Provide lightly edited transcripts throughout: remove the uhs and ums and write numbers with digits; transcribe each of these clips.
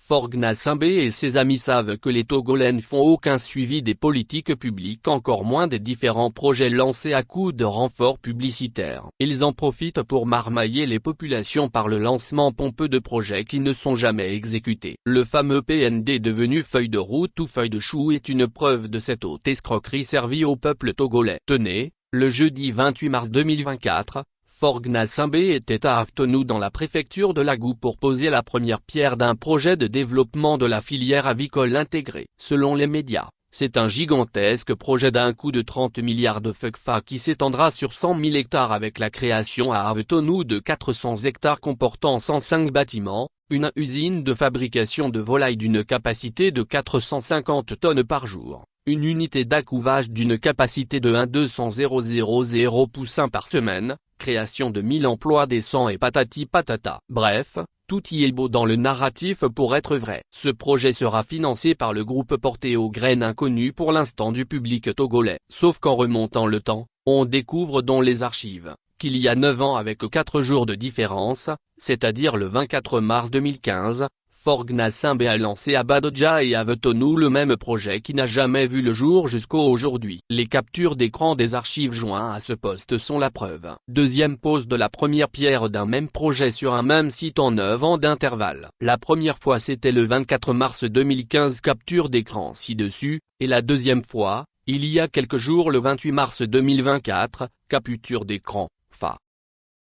Faure Gnassingbé et ses amis savent que les Togolais ne font aucun suivi des politiques publiques, encore moins des différents projets lancés à coups de renforts publicitaires. Ils en profitent pour marmailler les populations par le lancement pompeux de projets qui ne sont jamais exécutés. Le fameux PND devenu feuille de route ou feuille de chou est une preuve de cette haute escroquerie servie au peuple togolais. Tenez, le jeudi 28 mars 2024, Faure Gnassingbé était à Avtonou dans la préfecture de l'Agou pour poser la première pierre d'un projet de développement de la filière avicole intégrée. Selon les médias, c'est un gigantesque projet d'un coût de 30 milliards de FCFA qui s'étendra sur 100 000 hectares avec la création à Avtonou de 400 hectares comportant 105 bâtiments, une usine de fabrication de volailles d'une capacité de 450 tonnes par jour, une unité d'accouvage d'une capacité de 1,200 poussins par semaine, création de 1000 emplois décents et patati patata. Bref, tout y est beau dans le narratif pour être vrai. Ce projet sera financé par le groupe porté aux graines inconnues pour l'instant du public togolais. Sauf qu'en remontant le temps, on découvre dans les archives qu'il y a 9 ans avec 4 jours de différence, c'est-à-dire le 24 mars 2015, Faure Gnassingbé a lancé à Badodja et à Avtonou le même projet qui n'a jamais vu le jour jusqu'au aujourd'hui. Les captures d'écran des archives joints à ce poste sont la preuve. Deuxième pose de la première pierre d'un même projet sur un même site en 9 ans d'intervalle. La première fois c'était le 24 mars 2015, capture d'écran ci-dessus, et la deuxième fois, il y a quelques jours le 28 mars 2024, capture d'écran, FA.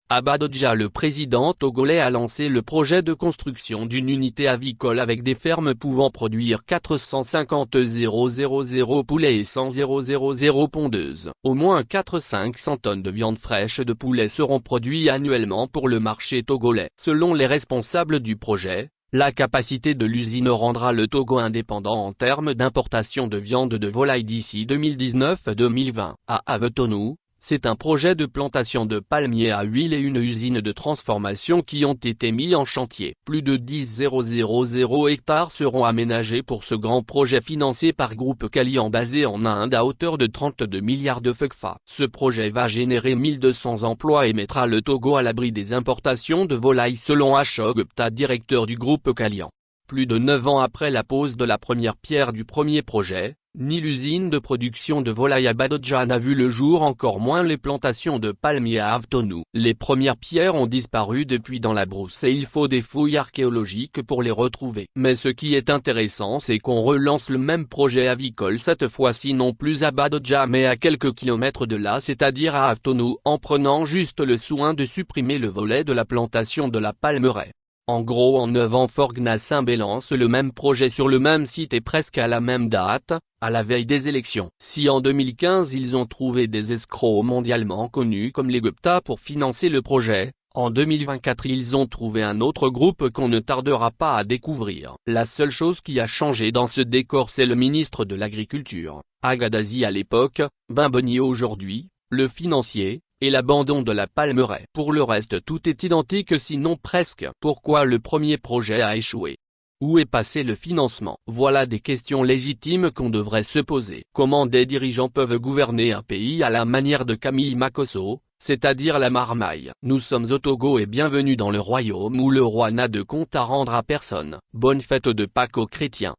À Badodja, le président togolais a lancé le projet de construction d'une unité avicole avec des fermes pouvant produire 450 000 poulets et 100 000 pondeuses. Au moins 400-500 tonnes de viande fraîche de poulet seront produits annuellement pour le marché togolais. Selon les responsables du projet, la capacité de l'usine rendra le Togo indépendant en termes d'importation de viande de volaille d'ici 2019-2020. À Avtonou, c'est un projet de plantation de palmiers à huile et une usine de transformation qui ont été mis en chantier. Plus de 10 000 hectares seront aménagés pour ce grand projet financé par Groupe Kalian basé en Inde à hauteur de 32 milliards de FCFA. Ce projet va générer 1200 emplois et mettra le Togo à l'abri des importations de volailles selon Ashok Gupta, directeur du Groupe Kalian. Plus de 9 ans après la pose de la première pierre du premier projet, ni l'usine de production de volailles à Badodja n'a vu le jour, encore moins les plantations de palmiers à Avtonou. Les premières pierres ont disparu depuis dans la brousse et il faut des fouilles archéologiques pour les retrouver. Mais ce qui est intéressant, c'est qu'on relance le même projet avicole cette fois-ci non plus à Badodja mais à quelques kilomètres de là, c'est-à-dire à Avtonou, en prenant juste le soin de supprimer le volet de la plantation de la palmeraie. En gros, en 9 ans, Faure Gnassingbé lance le même projet sur le même site et presque à la même date, à la veille des élections. Si en 2015 ils ont trouvé des escrocs mondialement connus comme les Gupta pour financer le projet, en 2024 ils ont trouvé un autre groupe qu'on ne tardera pas à découvrir. La seule chose qui a changé dans ce décor, c'est le ministre de l'Agriculture, Agadazi à l'époque, Bimboni aujourd'hui, le financier, et l'abandon de la palmeraie. Pour le reste tout est identique sinon presque. Pourquoi le premier projet a échoué? Où est passé le financement? Voilà des questions légitimes qu'on devrait se poser. Comment des dirigeants peuvent gouverner un pays à la manière de Camille Makosso, c'est-à-dire la marmaille? Nous sommes au Togo et bienvenue dans le royaume où le roi n'a de compte à rendre à personne. Bonne fête de Pâques aux chrétiens.